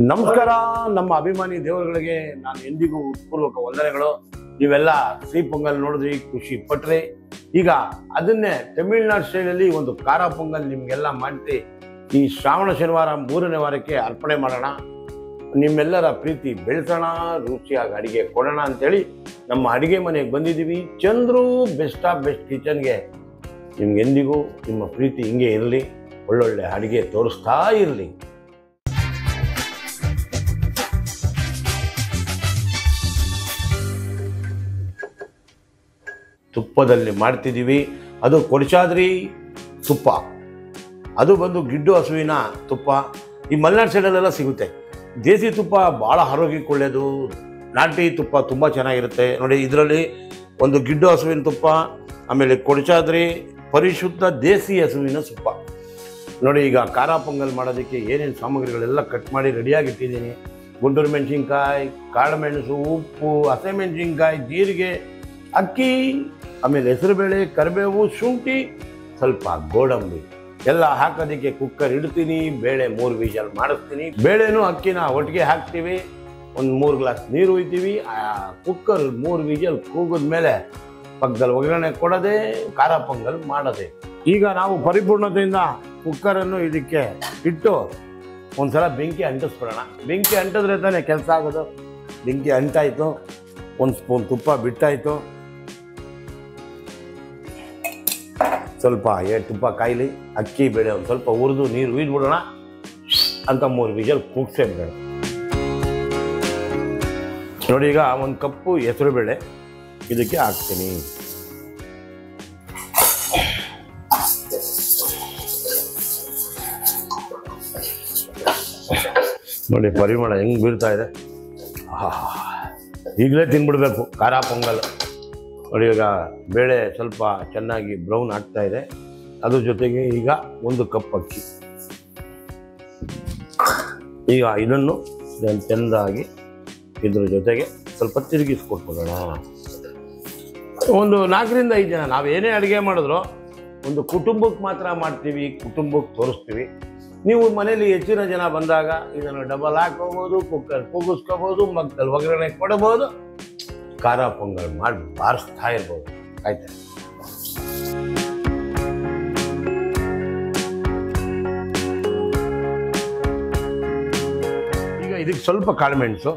ನಮಸ್ಕಾರ ನಮ್ಮ ಅಭಿಮಾನಿ ದೇವರುಗಳಿಗೆ ನಾನು ಎಂದಿಗೂ ಪೂರ್ವಕ ವಂದನೆಗಳು. ನೀವೆಲ್ಲ ಸಿಹಿ ಪೊಂಗಲ್ ನೋಡಿದ್ರಿ, ಖುಷಿ ಪಟ್ರಿ. ಈಗ ಅದನ್ನೇ ತಮಿಳುನಾಡು ಸ್ಟೈಲಲ್ಲಿ ಒಂದು ಖಾರ ಪೊಂಗಲ್ ನಿಮ್ಗೆಲ್ಲ ಮಾಡಿ ಈ ಶ್ರಾವಣ ಶನಿವಾರ 3ನೇ ವಾರಕ್ಕೆ ಅರ್ಪಣೆ ಮಾಡೋಣ. ನಿಮ್ಮೆಲ್ಲರ ಪ್ರೀತಿ ಬೆಳೆಸೋಣ, ರುಚಿಯಾಗಿ ಅಡಿಗೆ ಕೊಡೋಣ ಅಂತೇಳಿ ನಮ್ಮ ಅಡಿಗೆ ಮನೆಗೆ ಬಂದಿದ್ದೀವಿ. ಚಂದ್ರು ಬೆಸ್ಟ್ ಆಫ್ ಬೆಸ್ಟ್ ಕಿಚನ್ಗೆ ನಿಮ್ಗೆಂದಿಗೂ ನಿಮ್ಮ ಪ್ರೀತಿ ಹಿಂಗೆ ಇರಲಿ, ಒಳ್ಳೊಳ್ಳೆ ಅಡಿಗೆ ತೋರಿಸ್ತಾ ಇರಲಿ. ತುಪ್ಪದಲ್ಲಿ ಮಾಡ್ತಿದ್ದೀವಿ. ಅದು ಕೊಡಚಾದ್ರಿ ತುಪ್ಪ, ಅದು ಬಂದು ಗಿಡ್ಡು ಹಸುವಿನ ತುಪ್ಪ. ಈ ಮಲೆನಾಡು ಸೈಡಲ್ಲೆಲ್ಲ ಸಿಗುತ್ತೆ. ದೇಸಿ ತುಪ್ಪ ಭಾಳ ಆರೋಗ್ಯಕ್ಕೆ ಒಳ್ಳೆಯದು. ನಾಟಿ ತುಪ್ಪ ತುಂಬ ಚೆನ್ನಾಗಿರುತ್ತೆ ನೋಡಿ. ಇದರಲ್ಲಿ ಒಂದು ಗಿಡ್ಡು ಹಸುವಿನ ತುಪ್ಪ, ಆಮೇಲೆ ಕೊಡಚಾದ್ರಿ ಪರಿಶುದ್ಧ ದೇಸಿ ಹಸುವಿನ ತುಪ್ಪ ನೋಡಿ. ಈಗ ಖಾರ ಪೊಂಗಲ್ ಮಾಡೋದಕ್ಕೆ ಏನೇನು ಸಾಮಗ್ರಿಗಳೆಲ್ಲ ಕಟ್ ಮಾಡಿ ರೆಡಿಯಾಗಿ ಇಟ್ಟಿದ್ದೀನಿ. ಗುಂಟೂರು ಮೆಣಸಿನ್ಕಾಯಿ, ಕಾಳುಮೆಣಸು, ಉಪ್ಪು, ಹಸಿಮೆಣಸಿನ್ಕಾಯಿ, ಜೀರಿಗೆ, ಅಕ್ಕಿ, ಆಮೇಲೆ ಹೆಸರುಬೇಳೆ, ಕರಿಬೇವು, ಶುಂಠಿ, ಸ್ವಲ್ಪ ಗೋಡಂಬಿ ಎಲ್ಲ ಹಾಕೋದಕ್ಕೆ ಕುಕ್ಕರ್ ಇಡ್ತೀನಿ. ಬೇಳೆ 3 ವಿಷಲ್ ಮಾಡಿಸ್ತೀನಿ. ಬೇಳೆನೂ ಅಕ್ಕಿನ ಒಟ್ಟಿಗೆ ಹಾಕ್ತೀವಿ. ಒಂದು 3 ಗ್ಲಾಸ್ ನೀರು ಹುಯ್ತೀವಿ. ಆ ಕುಕ್ಕರ್ 3 ವಿಷಲ್ ಕೂಗಿದ ಮೇಲೆ ಪಕ್ಕದಲ್ಲಿ ಒಗ್ಗರಣೆ ಕೊಡೋದೆ, ಖಾರ ಪೊಂಗಲ್ ಮಾಡೋದೆ. ಈಗ ನಾವು ಪರಿಪೂರ್ಣತೆಯಿಂದ ಕುಕ್ಕರನ್ನು ಇದಕ್ಕೆ ಇಟ್ಟು ಒಂದ್ಸಲ ಬೆಂಕಿ ಅಂಟಿಸ್ಬಿಡೋಣ. ಬೆಂಕಿ ಅಂಟಿದ್ರೆ ತಾನೇ ಕೆಲಸ ಆಗೋದು. ಬೆಂಕಿ ಅಂಟಾಯಿತು, 1 ಸ್ಪೂನ್ ತುಪ್ಪ ಬಿಟ್ಟಾಯಿತು. ಸ್ವಲ್ಪ ತುಪ್ಪ ಕಾಯಿಲಿ, ಅಕ್ಕಿ ಬೇಳೆ ಒಂದು ಸ್ವಲ್ಪ ಹುರಿದು ನೀರು ಹುಯ್ದುಬಿಡೋಣ ಅಂತ 3 ವಿಷಲ್ ಕೂಗ್ಸೇಬೇಡ ನೋಡಿ. ಈಗ 1 ಕಪ್ಪು ಹೆಸರುಬೇಳೆ ಇದಕ್ಕೆ ಹಾಕ್ತೀನಿ. ನೋಡಿ ಪರಿಮಳ ಹೆಂಗೆ ಬೀಳ್ತಾ ಇದೆ. ಈಗಲೇ ತಿನ್ಬಿಡ್ಬೇಕು ಖಾರ ಪೊಂಗಲ್ ನೋಡಿ. ಈಗ ಬೇಳೆ ಸ್ವಲ್ಪ ಚೆನ್ನಾಗಿ ಬ್ರೌನ್ ಆಗ್ತಾ ಇದೆ. ಅದ್ರ ಜೊತೆಗೆ ಈಗ 1 ಕಪ್ ಅಕ್ಕಿ. ಈಗ ಇದನ್ನು ಚೆಂದಾಗಿ ಇದ್ರ ಜೊತೆಗೆ ಸ್ವಲ್ಪ ತಿರುಗಿಸ್ಕೊಟ್ಬಿಡೋಣ. ಒಂದು 4ರಿಂದ 5 ಜನ ನಾವೇನೇ ಅಡುಗೆ ಮಾಡಿದ್ರು ಒಂದು ಕುಟುಂಬಕ್ಕೆ ಮಾತ್ರ ಮಾಡ್ತೀವಿ, ಕುಟುಂಬಕ್ಕೆ ತೋರಿಸ್ತೀವಿ. ನೀವು ಮನೇಲಿ ಹೆಚ್ಚಿನ ಜನ ಬಂದಾಗ ಇದನ್ನು ಡಬಲ್ ಹಾಕೋಬೋದು, ಕುಕ್ಕರ್ ಕೂಗಿಸ್ಕೋಬೋದು, ಮಕ್ಕಳು ಒಗ್ಗರಣೆ ಕೊಡಬಹುದು, ಖಾರ ಪೊಂಗಲ್ ಮಾಡಿ ಬಾರಿಸ್ತಾ ಇರ್ಬೋದು. ಆಯ್ತಾ? ಈಗ ಇದಕ್ಕೆ ಸ್ವಲ್ಪ ಕಾಳುಮೆಣಸು,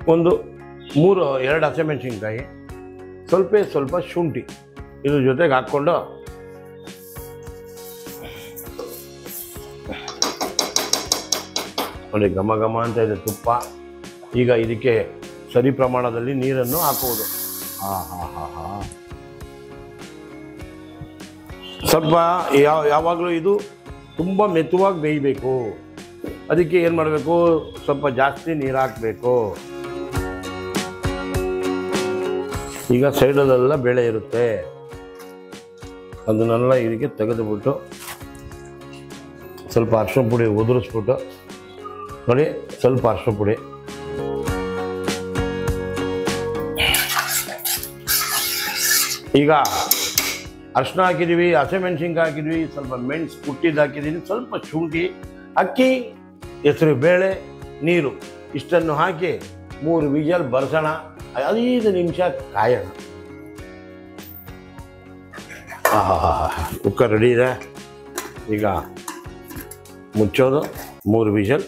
2 ಹಸಿಮೆಣಸಿನ್ಕಾಯಿ, ಸ್ವಲ್ಪ ಶುಂಠಿ ಇದ್ರ ಜೊತೆಗೆ ಹಾಕ್ಕೊಂಡು ನೋಡಿ ಘಮ ಘಮ ಅಂತ ಇದೆ ತುಪ್ಪ. ಈಗ ಇದಕ್ಕೆ ಸರಿ ಪ್ರಮಾಣದಲ್ಲಿ ನೀರನ್ನು ಹಾಕುವುದು. ಸ್ವಲ್ಪ ಯಾವಾಗಲೂ ಇದು ತುಂಬ ಮೆತ್ತವಾಗಿ ಬೇಯಬೇಕು. ಅದಕ್ಕೆ ಏನು ಮಾಡಬೇಕು, ಸ್ವಲ್ಪ ಜಾಸ್ತಿ ನೀರು ಹಾಕಬೇಕು. ಈಗ ಸೈಡಲ್ಲೆಲ್ಲ ಬೇಳೆ ಇರುತ್ತೆ, ಅದನ್ನೆಲ್ಲ ಇದಕ್ಕೆ ತೆಗೆದುಬಿಟ್ಟು ಸ್ವಲ್ಪ ಅರಿಶಿನ ಪುಡಿ ಉದುರಿಸ್ಬಿಟ್ಟು ನೋಡಿ, ಸ್ವಲ್ಪ ಅರಿಶಿನ ಪುಡಿ, ಈಗ ಅರಿಶಿನ ಹಾಕಿದ್ದೀವಿ, ಹಸಿಮೆಣಸಿನ್ಕಾಯಿ ಹಾಕಿದ್ವಿ, ಸ್ವಲ್ಪ ಮೆಣಸು ಕುಟ್ಟಿದ್ದು ಹಾಕಿದ್ದೀವಿ, ಸ್ವಲ್ಪ ಶುಂಠಿ, ಅಕ್ಕಿ, ಹೆಸರು ಬೇಳೆ, ನೀರು ಇಷ್ಟನ್ನು ಹಾಕಿ 3 ವಿಷಲ್ ಬರ್ಸೋಣ. 5 ನಿಮಿಷ ಕಾಯೋಣ. ಕುಕ್ಕರ್ ರೆಡಿ ಇದೆ. ಈಗ ಮುಚ್ಚೋದು, 3 ವಿಷಲ್.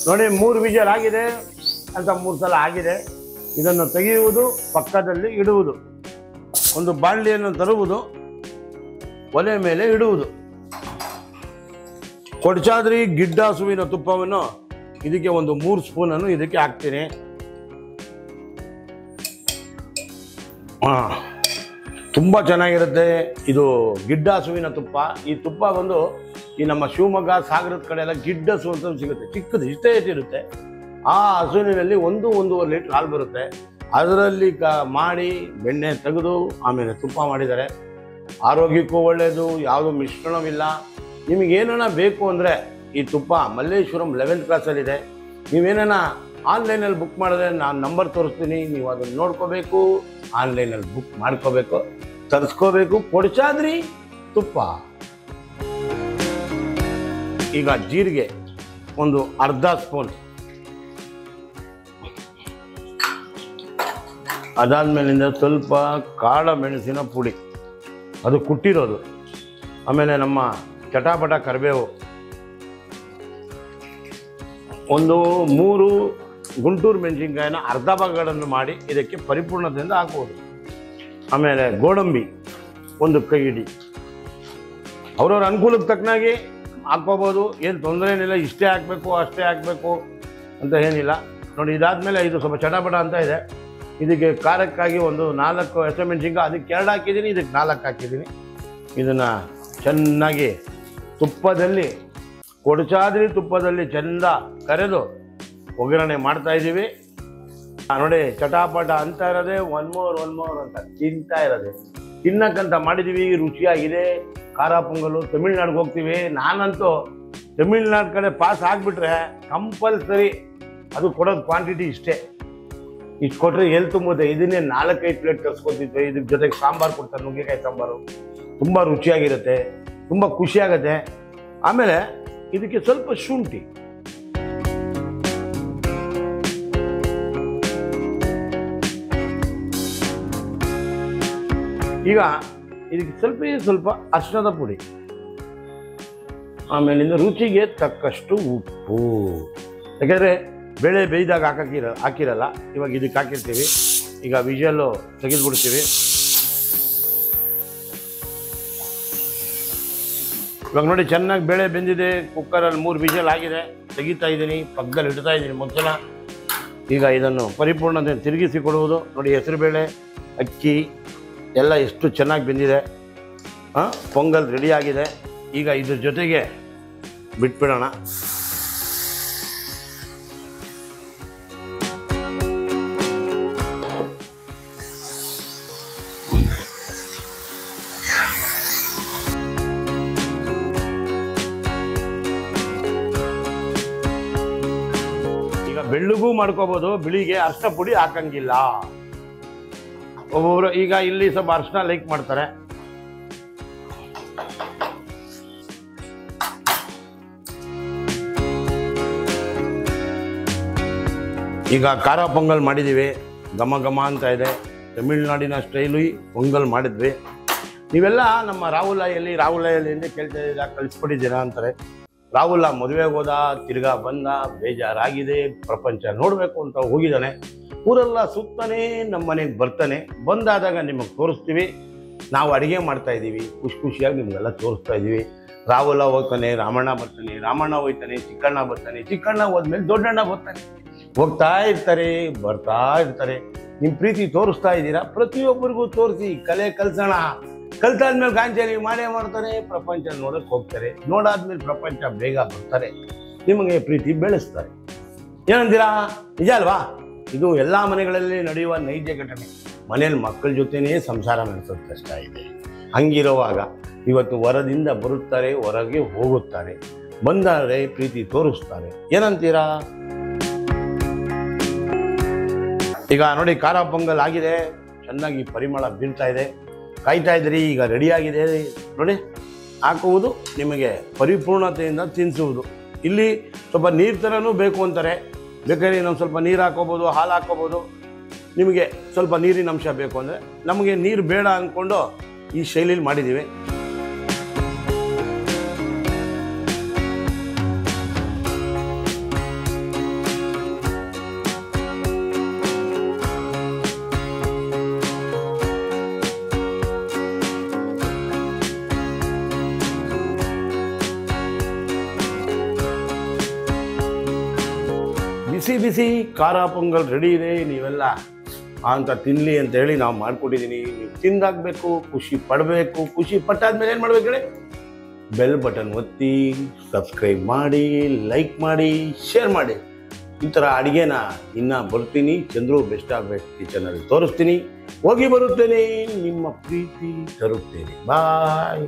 ನೋಡಿ 3 ವಿಷಲ್ ಆಗಿದೆ ಅಂತ 3 ಸಲ ಆಗಿದೆ. ಇದನ್ನು ತೆಗೆಯುವುದು, ಪಕ್ಕದಲ್ಲಿ ಇಡುವುದು, ಒಂದು ಬಾಣಲಿಯನ್ನು ತರುವುದು, ಒಲೆ ಮೇಲೆ ಇಡುವುದು. ಕೊಡಚಾದ್ರಿ ಗಿಡ್ಡ ಹಸುವಿನ ತುಪ್ಪವನ್ನು ಇದಕ್ಕೆ ಒಂದು 3 ಸ್ಪೂನನ್ನು ಇದಕ್ಕೆ ಹಾಕ್ತೀನಿ. ತುಂಬ ಚೆನ್ನಾಗಿರುತ್ತೆ ಇದು ಗಿಡ್ಡ ಹಸುವಿನ ತುಪ್ಪ. ಈ ತುಪ್ಪ ಬಂದು ಈ ನಮ್ಮ ಶಿವಮೊಗ್ಗ ಸಾಗರದ ಕಡೆ ಎಲ್ಲ ಗಿಡ್ಡ ಹಸು ಅಂತ ಸಿಗುತ್ತೆ, ಚಿಕ್ಕದು ಇಷ್ಟೇ ಇರುತ್ತೆ. ಆ ಹಸುವಿನಲ್ಲಿ 1-1.5 ಲೀಟ್ರ್ ಹಾಲು ಬರುತ್ತೆ. ಅದರಲ್ಲಿ ಮಾಡಿ ಬೆಣ್ಣೆ ತೆಗೆದು ಆಮೇಲೆ ತುಪ್ಪ ಮಾಡಿದ್ದಾರೆ. ಆರೋಗ್ಯಕ್ಕೂ ಒಳ್ಳೆಯದು, ಯಾವುದೂ ಮಿಶ್ರಣವಿಲ್ಲ. ನಿಮಗೇನ ಬೇಕು ಅಂದರೆ ಈ ತುಪ್ಪ ಮಲ್ಲೇಶ್ವರಂ 11th ಕ್ಲಾಸಲ್ಲಿದೆ. ನೀವೇನ ಆನ್ಲೈನಲ್ಲಿ ಬುಕ್ ಮಾಡಿದ್ರೆ ನಾನು ನಂಬರ್ ತೋರಿಸ್ತೀನಿ, ನೀವು ಅದನ್ನು ನೋಡ್ಕೋಬೇಕು, ಆನ್ಲೈನಲ್ಲಿ ಬುಕ್ ಮಾಡ್ಕೋಬೇಕು, ತರಿಸ್ಕೋಬೇಕು. ಕೊಡಚಾದ್ರಿ ತುಪ್ಪ. ಈಗ ಜೀರಿಗೆ ಒಂದು ಅರ್ಧ ಸ್ಪೂನ್, ಅದಾದ್ಮೇಲಿಂದ ಸ್ವಲ್ಪ ಕಾಳ ಮೆಣಸಿನ ಪುಡಿ, ಅದು ಕುಟ್ಟಿರೋದು. ಆಮೇಲೆ ನಮ್ಮ ಚಟಾಪಟ ಕರಿಬೇವು, ಒಂದು 3 ಗುಂಟೂರು ಮೆಣಸಿನ್ಕಾಯಿನ ಅರ್ಧ ಭಾಗಗಳನ್ನು ಮಾಡಿ ಇದಕ್ಕೆ ಪರಿಪೂರ್ಣತೆಯಿಂದ ಹಾಕುವುದು. ಆಮೇಲೆ ಗೋಡಂಬಿ ಒಂದು ಕೈ ಹಿಡಿ, ಅವ್ರವ್ರ ಅನುಕೂಲಕ್ಕೆ ತಕ್ಕನಾಗಿ ಹಾಕ್ಕೋಬೋದು, ಏನು ತೊಂದರೆ ಏನಿಲ್ಲ. ಇಷ್ಟೇ ಹಾಕಬೇಕು ಅಷ್ಟೇ ಹಾಕಬೇಕು ಅಂತ ಏನಿಲ್ಲ. ನೋಡಿ, ಇದಾದಮೇಲೆ ಇದು ಸ್ವಲ್ಪ ಚಟಾಪಟ ಅಂತ ಇದೆ. ಇದಕ್ಕೆ ಖಾರಕ್ಕಾಗಿ ಒಂದು 4 ಹಸಿಮೆಣಸಿನ್ಕಾಯಿ, ಅದಕ್ಕೆ 2 ಹಾಕಿದ್ದೀನಿ, ಇದಕ್ಕೆ 4 ಹಾಕಿದ್ದೀನಿ. ಇದನ್ನು ಚೆನ್ನಾಗಿ ತುಪ್ಪದಲ್ಲಿ, ಕೊಡಚಾದ್ರಿ ತುಪ್ಪದಲ್ಲಿ ಚೆಂದ ಕರೆದು ಒಗ್ಗರಣೆ ಮಾಡ್ತಾಯಿದ್ದೀವಿ. ನೋಡಿ, ಚಟಾಪಟ ಅಂತ ಇರೋದೆ ಒನ್ ಮೋರ್ ಅಂತ ತಿಂತಾ ಇರೋದೆ. ತಿನ್ನಕ್ಕಂತ ಮಾಡಿದ್ದೀವಿ, ರುಚಿಯಾಗಿದೆ. ಖಾರ ಪೊಂಗಲು ತಮಿಳ್ನಾಡಿಗೆ ಹೋಗ್ತೀವಿ, ನಾನಂತೂ ತಮಿಳ್ನಾಡು ಕಡೆ ಪಾಸ್ ಆಗಿಬಿಟ್ರೆ ಕಂಪಲ್ಸರಿ ಅದು ಕೊಡೋದು ಕ್ವಾಂಟಿಟಿ ಇಷ್ಟೇ. ಇಷ್ಟು ಕೊಟ್ಟರೆ ಎಲ್ಲಿ ತುಂಬುತ್ತೆ. ಇದನ್ನೇ 4-5 ಪ್ಲೇಟ್ ಕರ್ಸ್ಕೊತಿದ್ವಿ. ಇದ್ರ ಜೊತೆಗೆ ಸಾಂಬಾರು ಕೊಡ್ತಾರೆ, ನುಗ್ಗೆಕಾಯಿ ಸಾಂಬಾರು, ತುಂಬ ರುಚಿಯಾಗಿರುತ್ತೆ, ತುಂಬ ಖುಷಿಯಾಗುತ್ತೆ. ಆಮೇಲೆ ಇದಕ್ಕೆ ಸ್ವಲ್ಪ ಶುಂಠಿ, ಈಗ ಇದಕ್ಕೆ ಸ್ವಲ್ಪ ಅರಿಶಿಣದ ಪುಡಿ, ಆಮೇಲಿಂದ ರುಚಿಗೆ ತಕ್ಕಷ್ಟು ಉಪ್ಪು. ಯಾಕೆಂದರೆ ಬೇಳೆ ಬೇಯ್ದಾಗ ಹಾಕಿರಲ್ಲ, ಇವಾಗ ಇದಕ್ಕೆ ಹಾಕಿರ್ತೀವಿ. ಈಗ ವಿಷಲ್ಲು ತೆಗೆದುಬಿಡ್ತೀವಿ. ಇವಾಗ ನೋಡಿ, ಚೆನ್ನಾಗಿ ಬೇಳೆ ಬೆಂದಿದೆ. ಕುಕ್ಕರಲ್ಲಿ 3 ವಿಷಲ್ ಆಗಿದೆ. ತೆಗಿತಾ ಇದ್ದೀನಿ, ಪಕ್ಕದಲ್ಲಿ ಇಡ್ತಾ ಇದ್ದೀನಿ ಮೊದಲ. ಈಗ ಇದನ್ನು ಪರಿಪೂರ್ಣತೆ ತಿರುಗಿಸಿ ಕೊಡುವುದು. ನೋಡಿ, ಹೆಸರುಬೇಳೆ, ಅಕ್ಕಿ ಎಲ್ಲ ಎಷ್ಟು ಚೆನ್ನಾಗಿ ಬೆಂದಿದೆ. ಪೊಂಗಲ್ ರೆಡಿಯಾಗಿದೆ. ಈಗ ಇದ್ರ ಜೊತೆಗೆ ಬಿಟ್ಬಿಡೋಣ. ಈಗ ಬೆಳ್ಳಗೂ ಮಾಡ್ಕೋಬೋದು, ಬಿಳಿಗೆ ಅರಿಶಿನ ಪುಡಿ ಹಾಕಂಗಿಲ್ಲ. ಒಬ್ಬೊಬ್ರು ಈಗ ಇಲ್ಲಿ ಸ್ವಲ್ಪ ಅರಿಶಿನ ಲೈಕ್ ಮಾಡ್ತಾರೆ. ಈಗ ಖಾರ ಪೊಂಗಲ್ ಮಾಡಿದ್ದೀವಿ, ಘಮ ಘಮ ಅಂತ ಇದೆ. ತಮಿಳ್ನಾಡಿನ ಸ್ಟೈಲು ಪೊಂಗಲ್ ಮಾಡಿದ್ವಿ. ನೀವೆಲ್ಲ ನಮ್ಮ ರಾಹುಲಯಲ್ಲಿ ಅಂತ ಕೇಳ್ತಾ ಇದ್ದೀರಾ, ಕಳಿಸ್ಕೊಟ್ಟಿದ್ದೀರಾ ಅಂತಾರೆ. ರಾಹುಲ ಮದುವೆಗೆ ಹೋದ, ತಿರ್ಗಾ ಬಂದ, ಬೇಜಾರಾಗಿದೆ, ಪ್ರಪಂಚ ನೋಡಬೇಕು ಅಂತ ಹೋಗಿದ್ದಾನೆ. ಊರೆಲ್ಲ ಸುತ್ತಾನೆ, ನಮ್ಮ ಮನೆಗೆ ಬರ್ತಾನೆ. ಬಂದಾದಾಗ ನಿಮಗೆ ತೋರಿಸ್ತೀವಿ. ನಾವು ಅಡುಗೆ ಮಾಡ್ತಾಯಿದ್ದೀವಿ, ಖುಷಿಯಾಗಿ ನಿಮಗೆಲ್ಲ ತೋರಿಸ್ತಾ ಇದ್ದೀವಿ. ರಾಹುಲ ಹೋಗ್ತಾನೆ, ರಾಮಣ್ಣ ಬರ್ತಾನೆ, ರಾಮಣ್ಣ ಹೋಗ್ತಾನೆ, ಚಿಕ್ಕಣ್ಣ ಬರ್ತಾನೆ, ಚಿಕ್ಕಣ್ಣ ಹೋದ್ಮೇಲೆ ದೊಡ್ಡಣ್ಣ ಬರ್ತಾನೆ. ಹೋಗ್ತಾ ಇರ್ತಾರೆ, ಬರ್ತಾ ಇರ್ತಾರೆ. ನಿಮ್ಮ ಪ್ರೀತಿ ತೋರಿಸ್ತಾ ಇದ್ದೀರಾ, ಪ್ರತಿಯೊಬ್ಬರಿಗೂ ತೋರಿಸಿ. ಕಲೆ ಕಲ್ಸೋಣ. ಕಲ್ತಾದ್ಮೇಲೆ ಗಾಂಜಾಲಿ ಮಾಡೇ ಮಾಡ್ತಾರೆ, ಪ್ರಪಂಚ ನೋಡೋಕೆ ಹೋಗ್ತಾರೆ. ನೋಡಾದ್ಮೇಲೆ ಪ್ರಪಂಚ ಬೇಗ ಬರ್ತಾರೆ, ನಿಮಗೆ ಪ್ರೀತಿ ಬೆಳೆಸ್ತಾರೆ. ಏನಂತೀರಾ? ನಿಜ ಅಲ್ವಾ? ಇದು ಎಲ್ಲ ಮನೆಗಳಲ್ಲಿ ನಡೆಯುವ ನೈಜ ಘಟನೆ. ಮನೇಲಿ ಮಕ್ಕಳ ಜೊತೆನೇ ಸಂಸಾರ ನಡೆಸೋದು ಕಷ್ಟ ಇದೆ. ಹಂಗಿರುವಾಗ ಇವತ್ತು ಹೊರದಿಂದ ಬರುತ್ತಾರೆ, ಹೊರಗೆ ಹೋಗುತ್ತಾರೆ. ಬಂದರೆ ಪ್ರೀತಿ ತೋರಿಸ್ತಾರೆ. ಏನಂತೀರಾ? ಈಗ ನೋಡಿ, ಖಾರ ಪೊಂಗಲ್ ಆಗಿದೆ, ಚೆನ್ನಾಗಿ ಪರಿಮಳ ಬೀಳ್ತಾ ಇದೆ. ಕಾಯ್ತಾ ಇದ್ರಿ, ಈಗ ರೆಡಿಯಾಗಿದೆ. ನೋಡಿ, ಹಾಕುವುದು, ನಿಮಗೆ ಪರಿಪೂರ್ಣತೆಯಿಂದ ತಿನ್ನಿಸುವುದು. ಇಲ್ಲಿ ಸ್ವಲ್ಪ ನೀರು ಥರನೂ ಬೇಕು ಅಂತಾರೆ. ಬೇಕಾದ್ರೆ ನಾವು ಸ್ವಲ್ಪ ನೀರು ಹಾಕೋಬೋದು, ಹಾಲು ಹಾಕೋಬೋದು. ನಿಮಗೆ ಸ್ವಲ್ಪ ನೀರಿನ ಅಂಶ ಬೇಕು ಅಂದರೆ, ನಮಗೆ ನೀರು ಬೇಡ ಅಂದ್ಕೊಂಡು ಈ ಶೈಲಿಯಲ್ಲಿ ಮಾಡಿದ್ದೀವಿ. ಬಿಸಿ ಬಿಸಿ ಖಾರ ಪೊಂಗಲ್ ರೆಡಿ ಇದೆ. ನೀವೆಲ್ಲ ಅಂತ ತಿನ್ನಲಿ ಅಂತ ಹೇಳಿ ನಾವು ಮಾಡಿಕೊಟ್ಟಿದ್ದೀನಿ. ನೀವು ತಿಂದಾಗಬೇಕು, ಖುಷಿ ಪಡಬೇಕು. ಖುಷಿ ಪಟ್ಟಾದ್ಮೇಲೆ ಏನು ಮಾಡ್ಬೇಕು ಹೇಳಿ? ಬೆಲ್ ಬಟನ್ ಒತ್ತಿ, ಸಬ್ಸ್ಕ್ರೈಬ್ ಮಾಡಿ, ಲೈಕ್ ಮಾಡಿ, ಶೇರ್ ಮಾಡಿ. ಈ ಥರ ಅಡುಗೆನ ಇನ್ನೂ ಬರ್ತೀನಿ. ಚಂದ್ರು ಬೆಸ್ಟ್ ಆಫ್ ಬೆಸ್ಟ್ ಕಿಚನಲ್ಲಿ ತೋರಿಸ್ತೀನಿ. ಹೋಗಿ ಬರುತ್ತೇನೆ, ನಿಮ್ಮ ಪ್ರೀತಿ ತರುತ್ತೇನೆ. ಬಾಯ್.